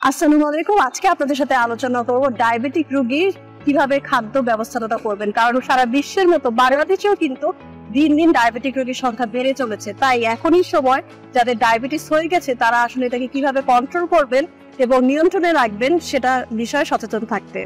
আসসালামু আলাইকুম। আজকে আপনাদের সাথে আলোচনা করব ডায়াবেটিক রোগীর কিভাবে খাদ্য ব্যবস্থাপনা করবেন, কারণ সারা বিশ্বের মতো বাংলাদেশেও কিন্তু দিন দিন ডায়াবেটিক রোগীর সংখ্যা বেড়ে চলেছে। তাই এখনই সময় যাদের ডায়াবেটিস হয়ে গেছে তারা আসলে এটাকে কিভাবে কন্ট্রোল করবেন এবং নিয়ন্ত্রণে রাখবেন সেটা বিষয়ে সচেতন থাকতে।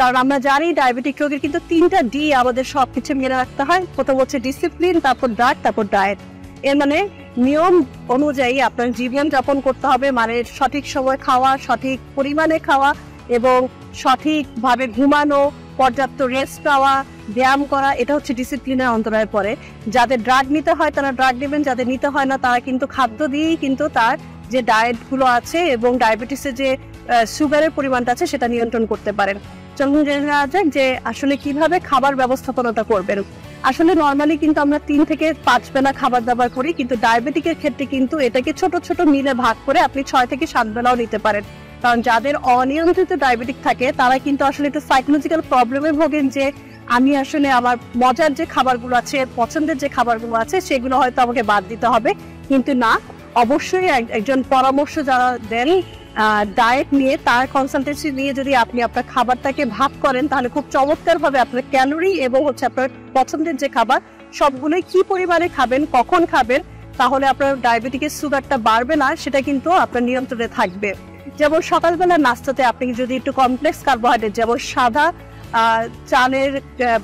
কারণ আমরা জানি ডায়াবেটিক রোগীর কিন্তু 3টা ডি আমাদের সবকিছু মেনে রাখতে হয়। প্রথম হচ্ছে ডিসিপ্লিন, তারপর ড্রাগ, তারপর ডায়েট। এর মানে নিয়ম অনুযায়ী আপনার জীবন যাপন করতে হবে, মানে সঠিক সময় খাওয়া, সঠিক পরিমাণে খাওয়া এবং সঠিকভাবে ঘুমানো, পর্যাপ্ত রেস্ট পাওয়া, ব্যায়াম করা, এটা হচ্ছে ডিসিপ্লিনের অন্তরায় পড়ে। যাদের ড্রাগ নিতে হয় তারা ড্রাগ নেবেন, যাদের নিতে হয় না তারা কিন্তু খাদ্য দিয়েই কিন্তু তার যে ডায়েটগুলো আছে এবং ডায়াবেটিসের যে সুগারের পরিমাণটা আছে সেটা নিয়ন্ত্রণ করতে পারেন। চলুন জেনে নেওয়া যাক যে আসলে কিভাবে খাবার ব্যবস্থাপনাটা করবেন। আসলে নর্মালি কিন্তু আমরা 3 থেকে 5 বেলা খাবার দাবার করি, কিন্তু ডায়াবেটিকের ক্ষেত্রে কিন্তু এটাকে ছোট ছোট মিলে ভাগ করে আপনি 6 থেকে 7 বেলাও নিতে পারেন। কারণ যাদের অনিয়ন্ত্রিত ডায়াবেটিক থাকে তারা কিন্তু আসলে একটু সাইকোলজিক্যাল প্রবলেমে ভোগেন যে আমি আসলে আমার মজার যে খাবারগুলো আছে, পছন্দের যে খাবারগুলো আছে সেগুলো হয়তো আমাকে বাদ দিতে হবে, কিন্তু না, অবশ্যই একজন পরামর্শ যারা দেন ডায়েট নিয়ে তার কনসালটেন্সি নিয়ে যদি আপনি আপনার খাবারটাকে ভাগ করেন তাহলে খুব চমৎকার ভাবে আপনার ক্যালোরি এবং হচ্ছে আপনার পছন্দের যে খাবার সবগুলোই কি পরিমাণে খাবেন, কখন খাবেন, তাহলে আপনার ডায়াবেটিকের সুগারটা বাড়বে না, সেটা কিন্তু আপনার নিয়ন্ত্রণে থাকবে। যেমন সকালবেলা নাস্তাতে আপনি যদি একটু কমপ্লেক্স কার্বোহাইড্রেট যেমন সাদা চালের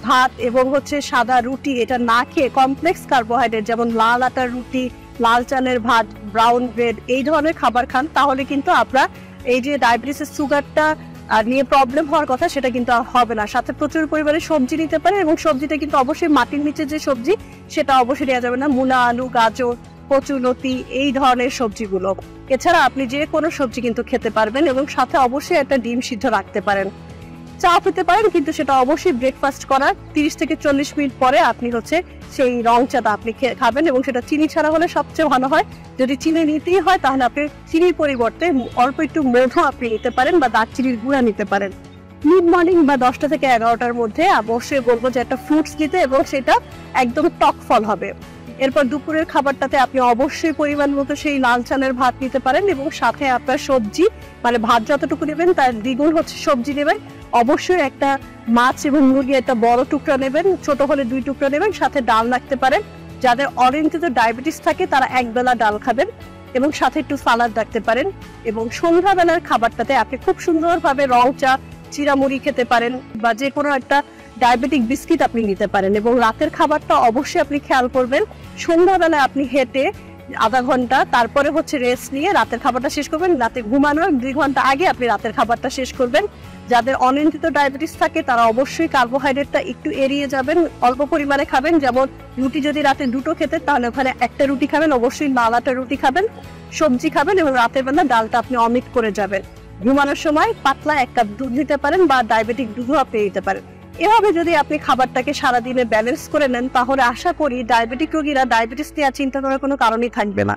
ভাত এবং হচ্ছে সাদা রুটি এটা না খেয়ে কমপ্লেক্স কার্বোহাইড্রেট যেমন লাল আটার রুটি, লাল চালের ভাত, ব্রাউন ব্রেড এই ধরনের খাবার খান, তাহলে কিন্তু আপনার এই যে ডায়াবেটিসের সুগারটা নিয়ে প্রবলেম হওয়ার কথা সেটা কিন্তু হবে না। সাথে প্রচুর পরিমাণে সবজি নিতে পারে এবং সবজিটা কিন্তু অবশ্যই মাটির নিচে যে সবজি সেটা অবশ্যই নেওয়া যাবে না, মূলা, আলু, গাজর, কচুলতি এই ধরনের সবজিগুলো। এছাড়া আপনি যে কোনো সবজি কিন্তু খেতে পারবেন এবং সাথে অবশ্যই একটা ডিম সিদ্ধ রাখতে পারেন। চা খেতে পারেন, কিন্তু সেটা অবশ্যই ব্রেকফাস্ট করার 30 থেকে 40 মিনিট পরে আপনি হচ্ছে সেই রং চাটা আপনি খাবেন এবং সেটা চিনি ছাড়া হলে সবচেয়ে ভালো হয়। যদি চিনি নিতেই হয় তাহলে আপনি চিনির পরিবর্তে অল্প একটু মধু আপনি নিতে পারেন বা দারচিনির গুঁড়া নিতে পারেন। মিড মর্নিং বা 10টা থেকে 11টার মধ্যে অবশ্যই বলবো যে একটা ফ্রুটস নিতে এবং সেটা একদম টক ফল হবে। এরপর দুপুরের খাবারটাতে আপনি অবশ্যই পরিমাণ মতো সেই লাল চালের ভাত নিতে পারেন এবং সাথে আপনার সবজি, মানে ভাত যতটুকু নেবেন তার দ্বিগুণ হচ্ছে সবজি নেবেন। অবশ্যই একটা মাছ এবং মুরগি একটা বড় টুকরা নেবেন, ছোট হলে 2 টুকরা নেবেন, সাথে ডাল রাখতে পারেন। যাদের অনিয়ন্ত্রিত ডায়াবেটিস থাকে তারা এক বেলা ডাল খাবেন এবং সাথে একটু সালাদ রাখতে পারেন। এবং সন্ধ্যাবেলার খাবারটাতে আপনি খুব সুন্দরভাবে রং চা, চিরামুড়ি খেতে পারেন বা যে কোনো একটা ডায়াবেটিক বিস্কিট আপনি নিতে পারেন। এবং রাতের খাবারটা অবশ্যই আপনি খেয়াল করবেন, সন্ধ্যাবেলায় আপনি হেঁটে আধা ঘন্টা তারপরে হচ্ছে রেস্ট নিয়ে রাতের খাবারটা শেষ করবেন। রাতে ঘুমানোর 2 ঘন্টা আগে আপনি রাতের খাবারটা শেষ করবেন। যাদের অনিয়ন্ত্রিত ডায়াবেটিস থাকে তারা অবশ্যই কার্বোহাইড্রেটটা একটু এড়িয়ে যাবেন, অল্প পরিমাণে খাবেন। যেমন রুটি যদি রাতে 2টো খেতেন তাহলে ওখানে একটা রুটি খাবেন, অবশ্যই লাল আটার রুটি খাবেন, সবজি খাবেন এবং রাতের বেলা ডালটা আপনি অমিট করে যাবেন। ঘুমানোর সময় পাতলা 1 কাপ দুধ নিতে পারেন বা ডায়াবেটিক দুধও আপনি নিতে পারেন। এভাবে যদি আপনি খাবারটাকে সারাদিনে ব্যালেন্স করে নেন তাহলে আশা করি ডায়াবেটিক রোগীরা ডায়াবেটিস নিয়ে চিন্তা করার কোনো কারণই থাকবে না।